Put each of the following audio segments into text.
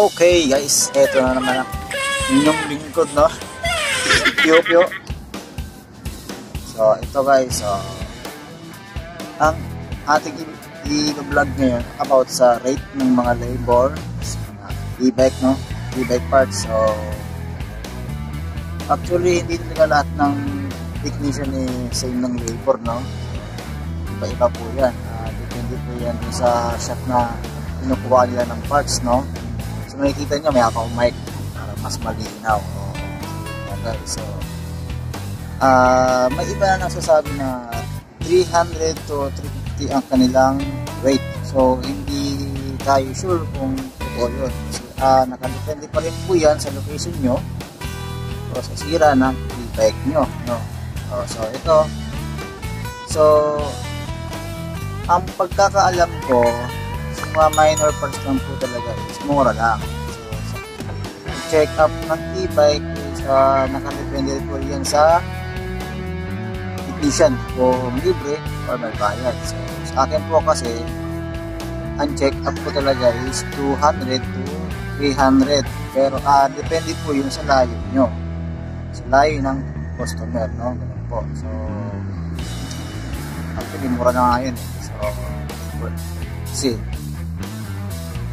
Okay guys, eto na naman ang inyong lingkod, no? Pio Pio. So ito guys, ang ating i-vlog ngayon about sa rate ng mga labor sa mga e-bike, no? E-bike parts. So actually hindi talaga lahat ng technician same ng labor, no? Iba-iba po yan. Depende po yan sa shop na kinukuha nila ng parts, no? So makikita nyo may ako mic para mas malinaw. Okay, so may iba na nagsasabi na 300 to 350 ang kanilang rate. So hindi tayo sure kung totoo yun. So, nakadepende pa rin po yan sa location nyo o sa sira ng e-bike nyo, no? So ito, so ang pagkakaalam ko sa mga minor parts lang po talaga is mura lang. So check up ng e-bike is nakadepende po yan sa technician kung libre or may bayad. So sa akin po kasi ang check up po talaga is 200 to 300, pero depende po yun sa layo nyo, sa layo ng customer, no? Ganun po. So actually mura na nga yun. So kasi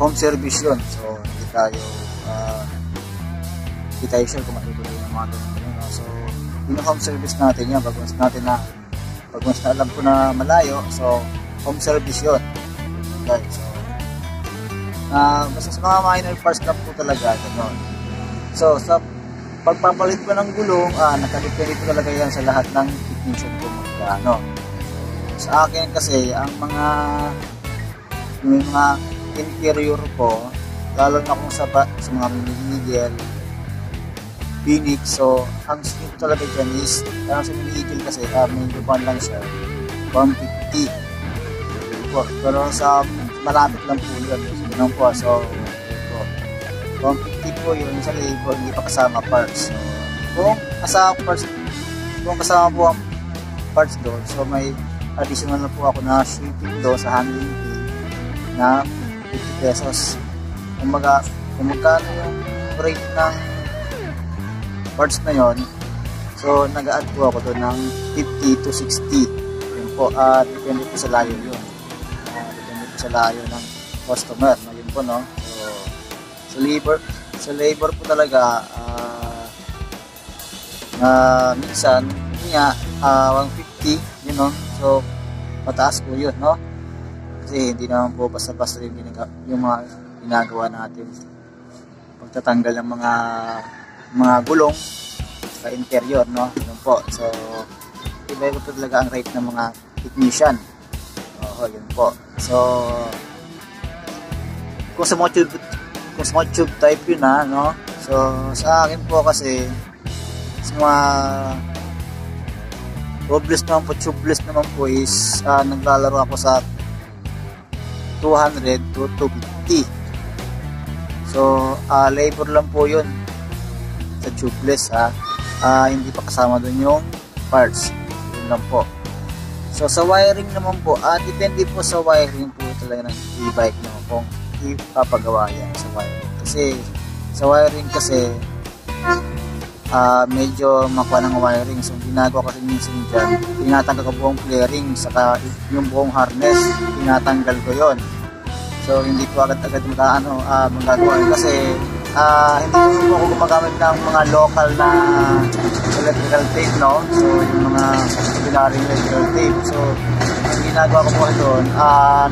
home service yun, so hindi tayo sure kung matutuloy ng mga ganun, no? So yung home service natin yan, pag once na alam ko na malayo, so home service yun guys. So basta sa mga minor parts lang po talaga ganun. So sa pagpapalit ko ng gulong, nakadepende po talaga yan sa lahat ng technician ko magkano. Sa akin kasi ang mga interior ko, lalo na kung sa mga minigil, Phoenix, so ang speed talaga dyan is sa minigil kasi medyo ban lang siya 150 pero sa malapit lang po yun, so ganun po. So 150 po yun sa labor, hindi pa kasama parts. So kung kasama po ang parts doon, so may additional na po ako na shipping doon sa handling fee na 50 pesos. Kung magkano yung rate ng parts na yon, so nag-add po ako doon ng 50 to 60. Yun po, depende po sa layo yun. Depende po sa layo ng customer, no? Yun po, no? So sa labor po talaga, minsan nga 150, you know. So mataas po yun, no? Kasi hindi naman po basta-basta yung mga ginagawa natin, pagtatanggal ng mga gulong sa interior, no? Yun po. So iba po talaga ang rate ng mga technician. Yun po. So kung sa mga tube type yun, no? So sa akin po kasi sa mga tubeless naman po is naglalaro ako sa 200 to 250. So labor lang po yun sa tubeless, hindi pa kasama dun yung parts. Yun lang po. So sa wiring naman po, depende po sa wiring po talaga ng e-bike, no? Kung ipapagawa yan sa wiring. Kasi sa wiring kasi medyo makuha ng wiring. So ginagawa kasi minsan dyan, tinatanggal ko buong flaring, saka yung buong harness tinatanggal ko yon. So hindi ko agad-agad magagawa kasi hindi ko ako gumagamit ng mga local na electrical tape, no? So yung mga ordinary electrical tape. So ang ginagawa ko po doon,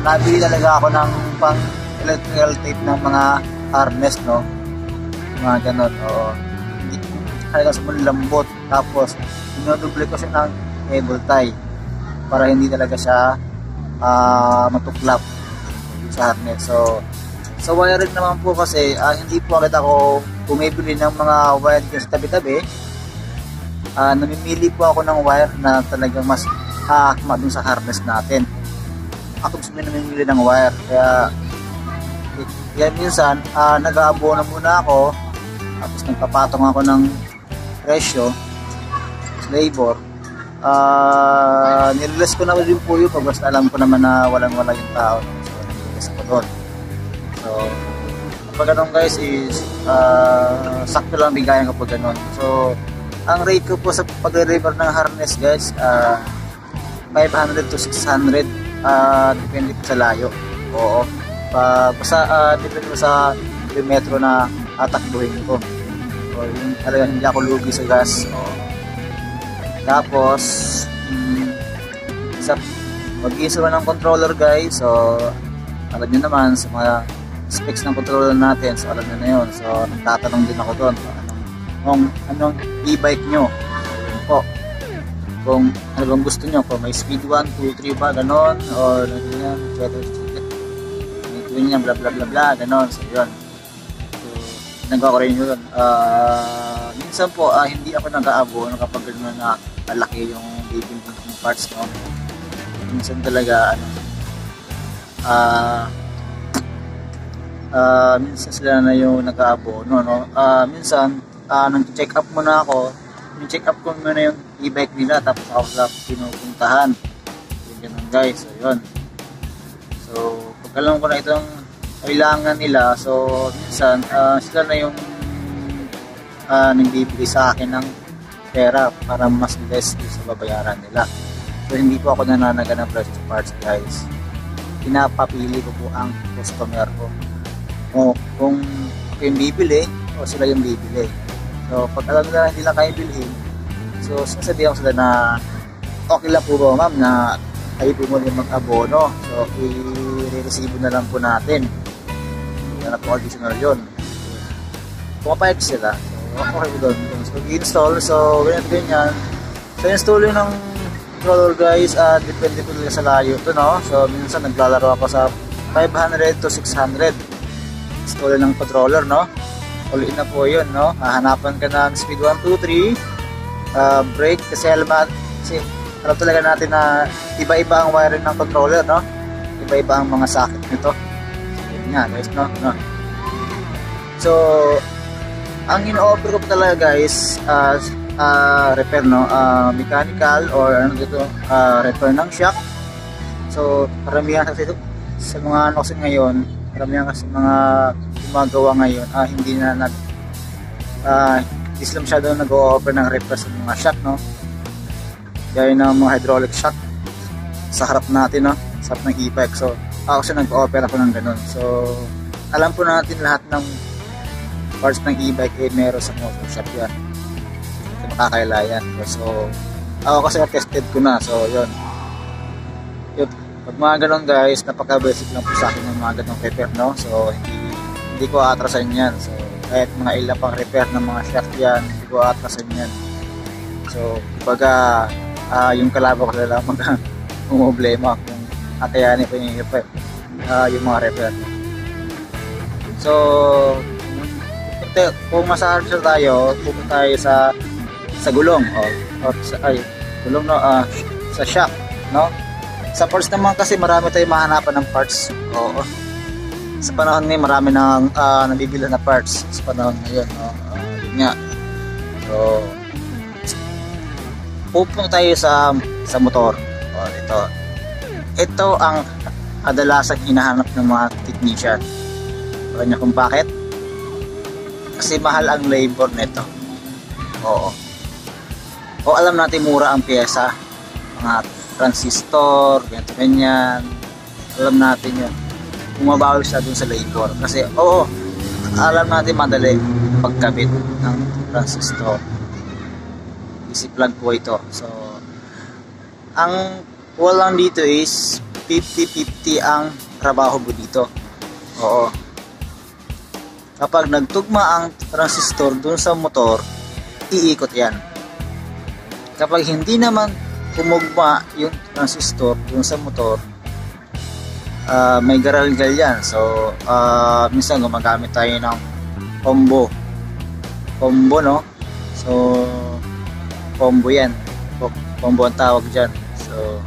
nabili talaga ako ng pang electrical tape ng mga harness, no? Mga ganun, halaga sa lambot, tapos inodoble ko siya ng cable tie para hindi talaga siya matuklap sa harness. So sa wiring naman po kasi hindi po agad ako bumibili ng mga wire sa tabi-tabi. Namimili po ako ng wire na talagang mas akma dun sa harness natin. Ako gusto namimili ng wire, kaya minsan nag-aabono muna ako, tapos nagpapatong ako ng presyo sa labor. Nireless ko na din po yun pag basta alam ko naman na walang-wala yung tao, no? So nireless ko doon. So pag ganun guys is sakto lang bigayan kapag ganun. So ang rate ko po sa pag-deliver ng harness guys, 500 to 600, depende po sa layo. Oo, basta depende po sa kilometro na tatakbuhin ko. So yung talagang hindi ako lugi sa gas. Oo. Tapos sa pag-install ng controller guys, so alam nyo naman sa mga specs ng controller natin, so alam nyo na yun. So nagtatanong din ako doon anong e-bike nyo po, kung ano bang gusto nyo, kung may speed 1, 2, 3 ba, ganon, or ganyan, bla bla bla bla, ganon. So yun, so nagawa ko rin yun. Minsan po hindi ako nag-aabono kapag gano'n na malaki yung bibilin ng parts mo. Minsan talaga minsan sila na yung nag-aabono, no? Minsan nag-check up muna ako, check up ko muna yung e-bike nila, tapos ako sila pinupuntahan. Yung ganun guys. So yun, so pag alam ko na itong kailangan nila, so minsan sila na yung nagbibigay sa akin ng pera para mas less sa babayaran nila. So hindi po ako nananaga ng presyo sa parts guys. Pinapapili ko po ang customer ko, o kung ako yung bibili o sila yung bibili. So pag alam nila hindi lang kayo bilhin, so sinasabihan ko sila na okay lang po ba ma'am na kayo po muna mag-abono, so i-receive na lang po natin. Yan na po additional yun. Pumapayag sila, so okay po doon. So i-install, so ganyan. So install yun ng controller guys, depende po sa layo ito, no? So minsan naglalaro ako sa 500 to 600 install ng controller, no? All in na po yun, no? Hahanapan ka ng speed 1, 2, 3, brake, kasi alam talaga natin na iba-iba ang wiring ng controller, no? Iba-iba ang mga socket nito. Yun nga guys, no? So ang in-offer ko po talaga guys, repair, no? Mechanical or ano dito, repair ng shock. So karamihan kasi sa mga kasi ngayon, karamihan kasi mga gumagawa ngayon, hindi na hindi sila masyado nag-o-offer ng repair sa mga shock, no? Gaya ng mga hydraulic shock sa harap natin, no? Sa harap ng e-bike. So ako siya nag-o-offer ako ng ganun. So alam po natin lahat ng parts ng e-bike meron sa motor shop yan. Hindi makakailayan. So ako kasi tested ko na. So yun. Pag mga ganun guys, napaka-basic lang po sa akin ng mga ganung repair, no? So hindi ko atrasan yan. So kahit mga ilang pang repair ng mga shock yan, hindi ko atrasan yan. So kumbaga yung kalaban ko lang problema kung kakayanin ko yung repair, yung mga repair. So kung masaharap tayo, pupunta tayo sa gulong, gulong, no? Sa shock, no? Sa parts naman kasi marami tayong mahanapan ng parts. Oo. Sa panahon ngayon marami nang nabibili na parts sa panahon ngayon, no? Yun nga. So pupunta tayo sa motor. Ito ang kadalasan hinahanap ng mga technician. Alam niyo kung bakit? Kasi mahal ang labor nito. Oo. O alam natin mura ang pyesa, mga transistor, ganyan. Alam natin yun. Bumabawi siya dun sa labor. Kasi alam natin madali pagkabit ng transistor. Easy plug po ito. So ang walang dito is 50-50 ang trabaho mo dito. Oo. Kapag nagtugma ang transistor dun sa motor, iikot yan. Kapag hindi naman kumugma yung transistor dun sa motor, may garalgal yan. So minsan gumagamit tayo ng combo, no? So combo yan, combo ang tawag dyan. So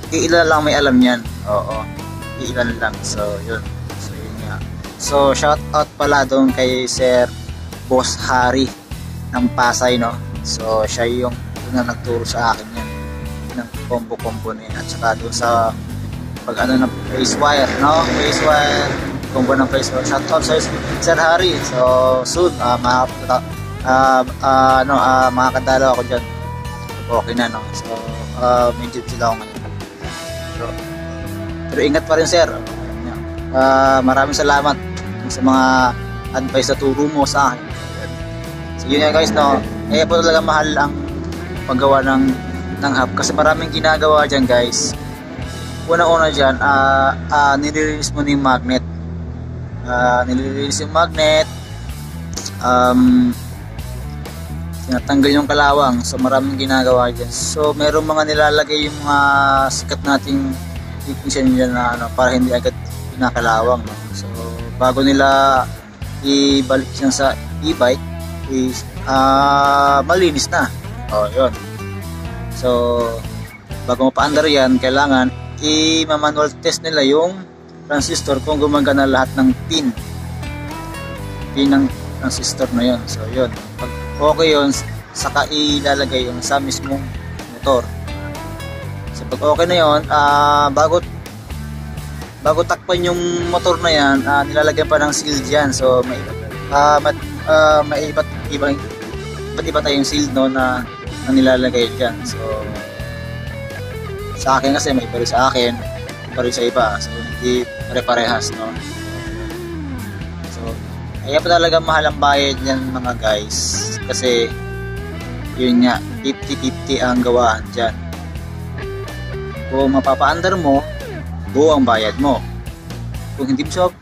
ilan lang may alam yan. Oo, ilan lang. So yun, nga. So shout out pala doon kay Sir Boss Harry ng Pasay, no? So siya yung na nagturo sa akin yan ng combo na yan. At saka doon sa pag ano ng face wire, no? Face wire, combo ng face wire. Shout out sa Sir Harry. So soon, makakadalo ako dyan. Okay na, no? So medyo sila ako ngayon. Pero ingat pa rin, sir. Maraming salamat sa mga advice na turo mo sa akin. So yun nga guys, no? Kaya po talaga mahal ang paggawa ng hub kasi maraming ginagawa dyan guys. Una-una dyan, nire-release mo na yung magnet. Nire-release yung magnet, tinatanggal yung kalawang. So maraming ginagawa dyan. So merong mga nilalagay yung mga sikat nating technician dyan na para hindi agad pinakalawang, no? So bago nila ibalik siya sa e-bike is malinis na. Yun. So bago mapaandar yan, kailangan i-manual test nila yung transistor kung gumagana lahat ng pin ng transistor na yun. So yun, pag okay yun, saka ilalagay yung sa mismong motor. So pag okay na yun, bago takpan yung motor na yan, nilalagyan pa ng seal dyan. So may iba tayong seal, no, na nilalagay dyan. So sa akin kasi may iba rin sa akin, iba rin sa iba. So hindi pare-parehas, no. So kaya pa talaga mahal ang bayad niyan mga guys, kasi yun nga, 50-50 ang gawaan dyan. Kung mapapaandar mo, buo ang bayad mo. Kung hindi mo siya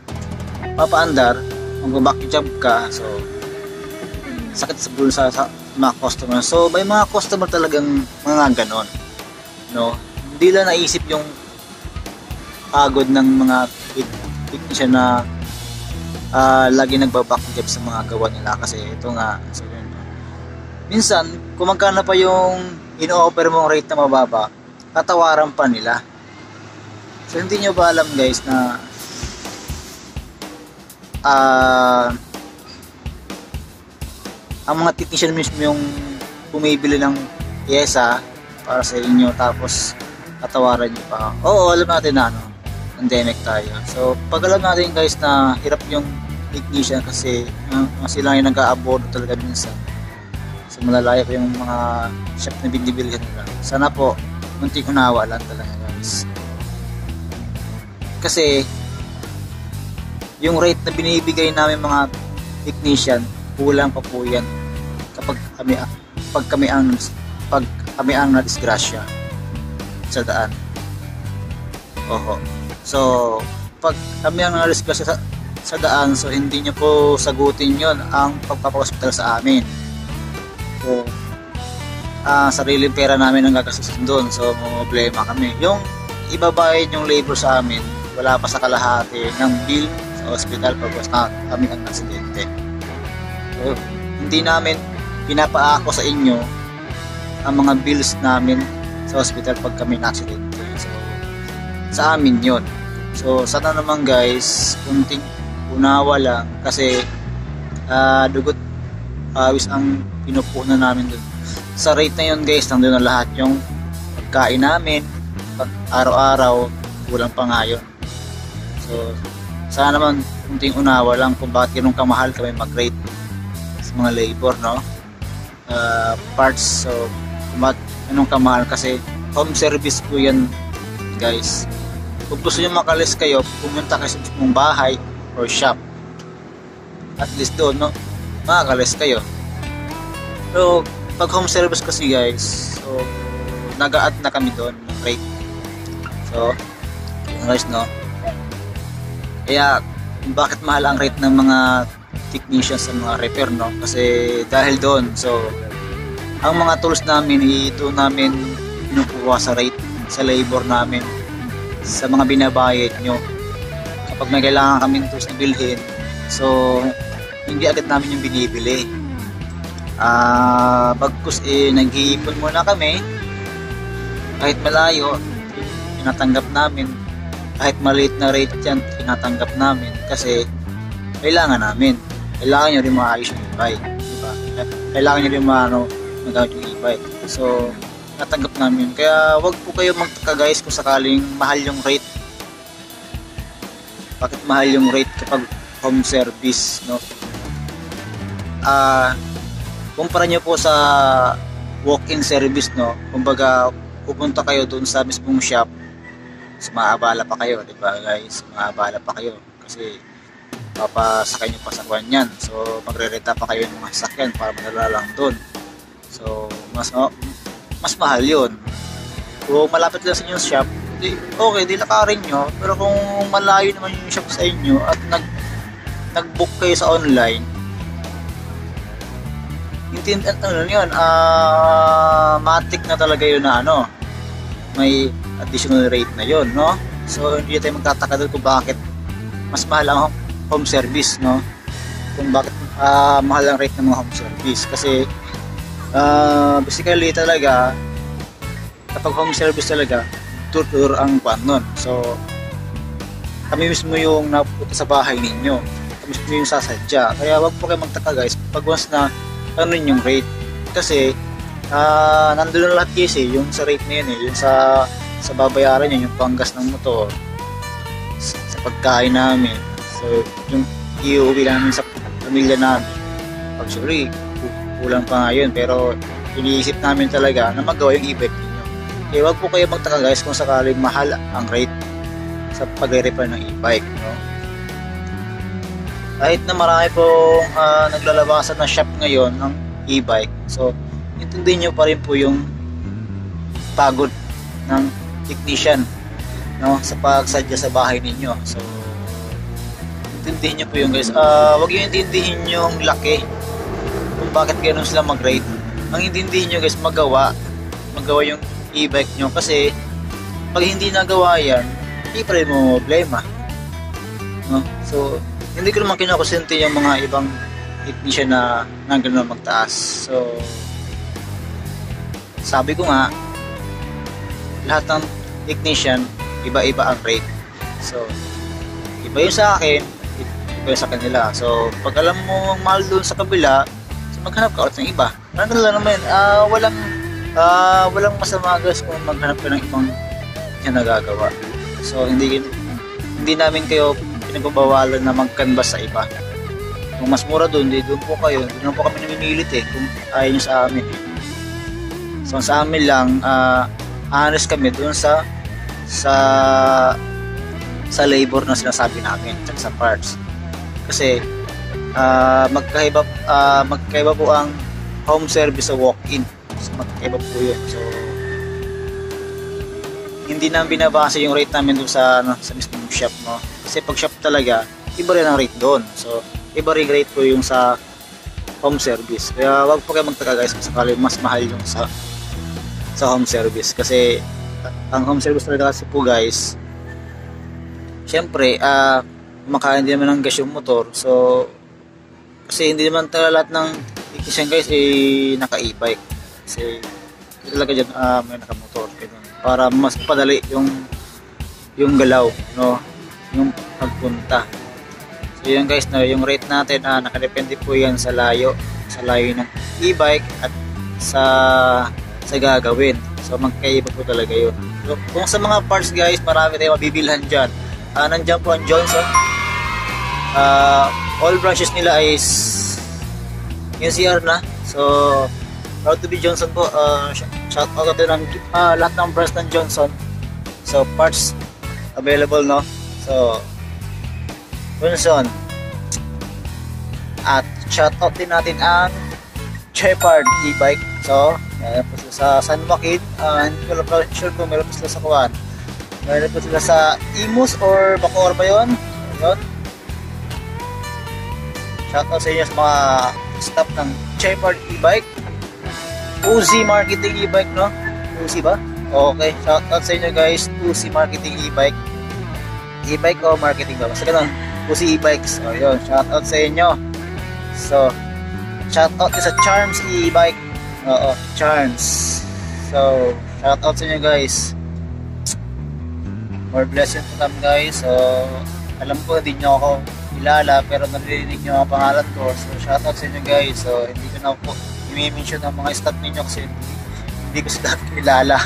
papaandar, kung back job ka, so sakit sa bulsa sa mga customer. So may mga customer talagang mga ganon, no. Hindi lang naisip yung pagod ng mga technician na lagi nagbaback job sa mga gawa nila, kasi ito nga, so yun, minsan kung magkano pa yung in-offer mong rate na mababa, tatawaran pa nila. So hindi nyo ba alam guys na ang mga technician mismo yung bumibili ng pyesa para sa inyo, tapos tatawaran nyo pa? Oo, alam natin na pandemic tayo. So pag alam natin guys na hirap yung technician kasi sila yung nag-a-aboard talaga minsan. So malalayo pa yung mga shop na binibilihan nila. Sana po munting unawa lang talaga guys. Kasi yung rate na binibigay namin mga technician, kulang pa po yan kapag kami ang nadisgrasya sa daan. So pag kami ang nadisgrasya sa daan, so hindi nyo po sagutin yon ang pagpapahospital sa amin. So sariling pera namin ang gagastusin doon, so problema kami. Yung ibabayad yung labor sa amin, wala pa sa kalahati ng bill sa hospital pagkas kami ang aksidente. So hindi namin pinapaako sa inyo ang mga bills namin sa hospital pag kami na-aksidente. So sa amin yon. So sana naman guys, kunting unawa lang, kasi dugot awis ang pinupunan namin dun. Sa rate na yun guys, nandun na lahat yung pagkain namin, pag araw-araw, kulang pa nga yun. So sana naman kunting unawa lang kung bakit ganun kamahal kami mag-rate sa mga labor, no, parts. So kung bakit ganun kamahal, kasi home service po yan guys. Kung gusto nyo makalis kayo, pumunta kayo sa mong bahay or shop, at least doon, no, makakalis kayo. So pag home service kasi guys, so nag-a-add na kami doon ng rate. So guys, no, kaya bakit mahal ang rate ng mga technicians sa mga repair, no, kasi dahil doon. So ang mga tools namin, ito namin pinukuha sa rate, sa labor namin, sa mga binabayad nyo. Kapag may kailangan kaming tools na bilhin, so hindi agad namin yung binibili. Bagkus nag-iipon muna kami, kahit malayo tinatanggap namin, kahit maliit na rate yan tinatanggap namin, kasi kailangan nyo rin maayos yung e-bike, diba? Kailangan nyo rin magamit yung e-bike. So natanggap namin. Kaya wag po kayo magtaka guys kung sakaling mahal yung rate bakit mahal yung rate kapag home service, no? Kumpara nyo po sa walk-in service, no? Kumbaga pupunta kayo doon sa mismong shop, so maabala pa kayo, di ba guys? Maabala pa kayo kasi papasakay nyo pa sa kwan yan, so magre-renta pa kayo ng mga sasakyan para madala lang doon. So mas mahal yun. Kung malapit lang sa inyong shop, okay, di lakarin nyo. Pero kung malayo naman yung shop sa inyo at nag-book kayo sa online, matik na talaga yun na may additional rate na yun, no? So hindi tayo magtataka doon kung bakit mas mahal ang home service, no? Kung bakit mahal ang rate ng mga home service. Kasi basically talaga kapag home service talaga, tour ang pan nun. So kami mismo yung napunta sa bahay ninyo, kami mismo yung sasadya. Kaya wag po kayo magtaka guys pag once na yung rate, kasi nandun na lahat kasi yung sa rate na yun, yung sa babayaran nyo, yung panggas ng motor, sa pagkain namin, so yung iuwi namin sa pamilya namin. Actually kulang pa nga yun, pero iniisip namin talaga na magawa yung e-bike ninyo. Eh wag po kayo magtaka guys kung sakaling mahal ang rate sa pag-repair ng e-bike, no? Kahit na marami pong naglalabasan na shop ngayon ng e-bike, so intindihin nyo pa rin po yung pagod ng technician, no, sa pagsadya sa bahay ninyo. So intindihin nyo po yung guys. Wag yung intindihin yung laki kung bakit ganoon sila mag-rate. Ang intindihin nyo guys, magawa yung e-bike nyo, kasi pag hindi nagawa yan, hindi pa rin mo problema, no? So hindi ko naman kinakonsente yung mga ibang technician na gano'n magtaas. So sabi ko nga, lahat ng technician iba-iba ang rate. So iba yung sa akin, iba yung sa kanila. So pag alam mo mahal doon sa kabila, so maghanap ka ulit ng iba. Ano lang naman, walang masama guys kung maghanap ka ng ibang yan nagagawa. So hindi namin kayo pinagbabawalan na mag-canvas sa iba. Kung mas mura doon, doon po kayo. Doon po kami namimilit kung ayaw nyo sa amin. So sa amin lang, honest kami doon sa labor na sinasabi namin at sa parts. Kasi magkaiba po ang home service sa walk-in. So magkaiba po yun. So hindi namin binabasa yung rate namin doon sa mismong shop, no? Kasi pag shop talaga, iba rin ang rate doon. So iba rin rate po yung sa home service. Kaya wag po kayo magtaka guys kung sakali mas mahal yung sa home service. Kasi ang home service talaga kasi po guys, syempre makain din naman ng gas yung motor. So kasi hindi naman talaga lahat ng technician guys naka e-bike. Kasi talaga dyan may nakamotor, para mas padali yung galaw, no, yung pagpunta. So yun guys, no, yung rate natin nakadepende po yan sa layo ng e-bike at sa gagawin. So magkaiba po talaga yun. So, kung sa mga parts guys, marami tayong mabibilhan dyan. Nandyan po ang Johnson. All branches nila is NCR na. So proud to be Johnson po. Shout out din ng lahat ng brands ng Johnson. So parts available, no? So Johnson. At shout out din natin ang Shepard e-bike. So meron po sila sa San Joaquin. Hindi ko lang sure kung meron po sila sa Kuwan. Meron po sila sa Imus or Bacoor ba yun? Ayun. Shout out sa inyo sa mga staff ng Shepard e-bike. Uzi Marketing e-bike, no? Uzi ba? Okay, shout out sa inyo guys. Uzi Marketing e-bike. E-bike o marketing ba? Basta ganun. Uzi e-bikes. O yun, shout out sa inyo. So shout out sa Charms e-bike. Oo, Charms. So shout out sa inyo guys. More blessings po kami guys. So alam ko hindi nyo ako kilala, pero narinig nyo ang pangalan ko. So shout out sa inyo guys. So hindi ko na po i-mention ang mga staff ninyo kasi hindi ko sila kilala.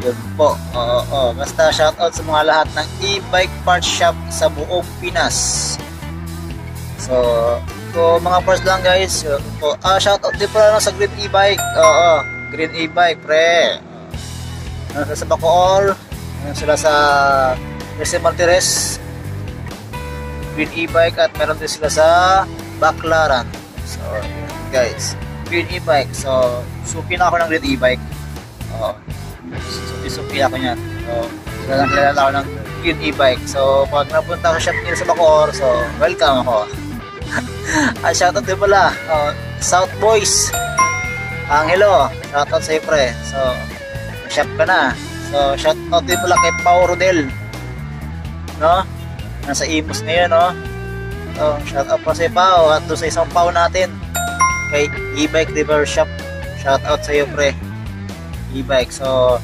Yun po. Basta shoutout sa mga lahat ng e-bike parts shop sa buong Pinas. So mga parts lang guys. Shoutout din pala sa Green e-bike. Green e-bike pre. Sa Bacoor. Sila sa Jose Martires. Green e-bike at meron din sila sa Baclaran. So guys, Green e-bike. So suki na ako ng Green e-bike. Suki ako niyan. So kilala ako ng Green e-bike. So pag napunta ako sa shop nila sa Bacoor, so welcome ako. At shoutout din pala South Boys Angelo, shoutout sa iyo pre. So shop ka na. So shoutout din pala kay Pao Rodel, no? Nasa Imus ngayon, no? So shoutout pa sa Pao at doon sa isang Pao natin kay e-bike repair shop. Shoutout sa iyo pre, e-bike. So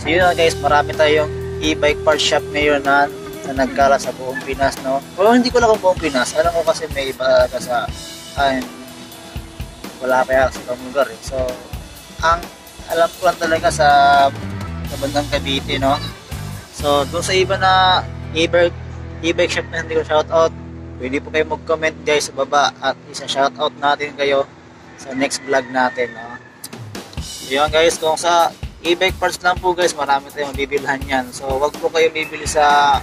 yun na guys, marami tayong e-bike part shop ngayon na nagkala sa buong Pinas, no? Pero hindi ko lang kung buong Pinas. Alam ko kasi may iba ka sa wala kaya sa ibang lugar eh. So ang alam ko lang talaga sa bandang Cavite, no? So doon sa iba na e-bike shop na hindi ko shoutout, pwede po kayo mag-comment guys sa baba at isa-shoutout natin kayo sa next vlog natin, no? Yun guys, kung sa e-bike parts lang po guys, marami tayong bibilhan yan. So wag po kayo bibili sa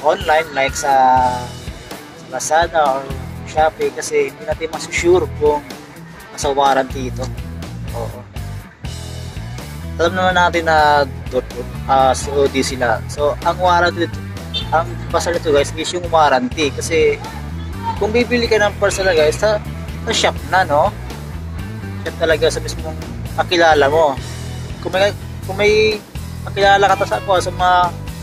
online like sa Lazada or Shopee kasi hindi natin masusure kung nasa warranty ito. Alam naman natin na COD sila. So ang warranty, ang basa nito guys is yung warranty kasi kung bibili ka ng parts talaga guys sa shop na, no? Shop talaga sa mismong kakilala mo. Kung may kakilala ka sa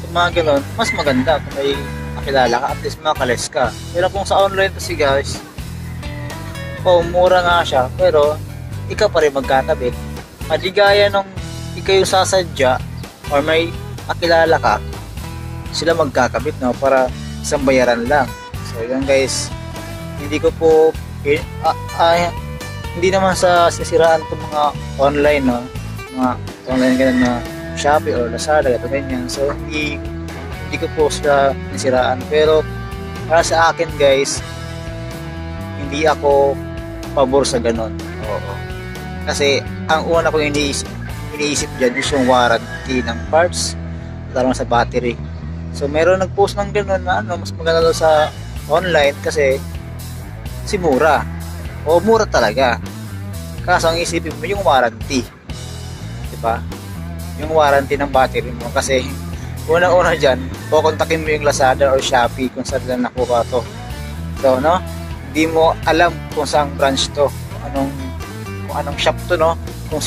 mga ganun, mas maganda kung may kakilala ka, at least makales ka. Pero kung sa online kasi guys, mura nga siya, pero ikaw pa rin magkakabit. Madigaya nung ikaw yung sasadya or may kakilala ka, sila magkakabit, no? Para isang bayaran lang. So yun guys, hindi ko po hindi naman sa sisiraan itong mga online, no? Mga online ganun na Shopee or Lazada, ito ganyan. So hindi ko po sila nasiraan, pero para sa akin guys, hindi ako pabor sa ganon. Kasi ang una kong iniisip dyan is yung warranty ng parts, lalo sa battery. So meron nag-post ng ganon na mas maganda daw sa online kasi mura. Mura talaga. Kaso ang isipin mo yung warranty, diba? Yung warranty ng battery mo, kasi unang-una dyan, kukontakin mo yung Lazada or Shopee kung saan lang nakuha to. So, no? Hindi mo alam kung saang branch to, kung anong shop to, no? Kung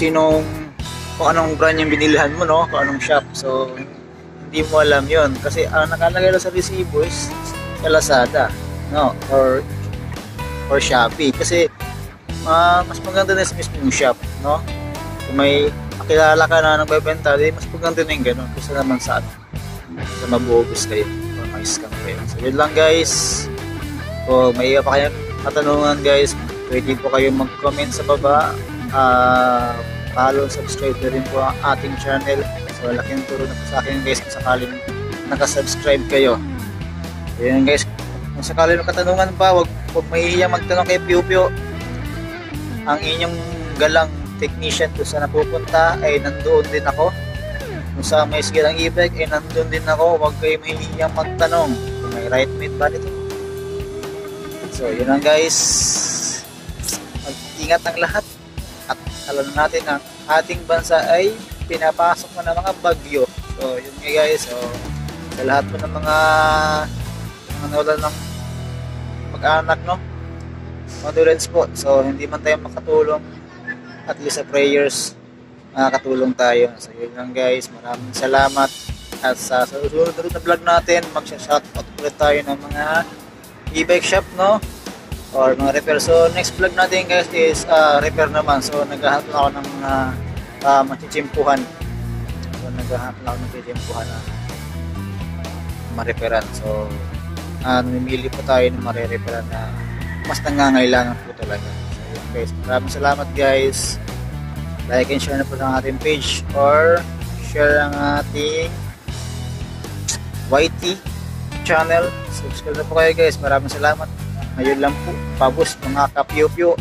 anong brand yung binilhan mo, no? Kung anong shop. So, hindi mo alam yun. Kasi ang nakalagay lang sa resibo is sa Lazada, no? Or Shopee. Kasi, mas maganda na sa mismong shop, no? Kung may kilala ka na nagbebenta, mas maganda na yung gano'n kasi naman sa mabuhugos kayo o ma-scam kayo. So yun lang guys. Kung may iba pa kayong katanungan guys, pwede po kayo mag-comment sa baba. Follow, subscribe na rin po ang ating channel. So laking turo na po sa akin guys kung sakaling nakasubscribe kayo. So yun guys, kung sakaling katanungan pa, wag mahihiyang magtanong kay Piu Piu. Ang inyong galang technician kung saan napupunta ay nandoon din ako. Kung saan may skill ang e-bike ay nandoon din ako. Huwag kayo mahihiyang magtanong kung may right mate ba nito. So yun lang guys, mag-ingat ang lahat at alam natin ang ating bansa ay pinapasok na ng mga bagyo. So yun nga guys, so sa lahat po ng mga nawalan ng mag-anak, no? Condolence po. So hindi man tayo makatulong, at least sa prayers makakatulong tayo. So yun lang guys, maraming salamat. At sa susunod na vlog natin, mag-shoutout ulit tayo ng mga e-bike shop, no? Or mga repair. So next vlog natin guys is repair naman. So naghahanap ako ng mga machimpuhan. So naghahanap ako ng machimpuhan na ma-repairan. So namimili po tayo ng ma-repairan na mas nangangailangan po talaga. So yun guys, maraming salamat guys. Like and share na po ng ating page or share ang ating YT channel. Subscribe na po kayo guys. Maraming salamat. Ngayon lang po, pabos mga kapyo-pyo.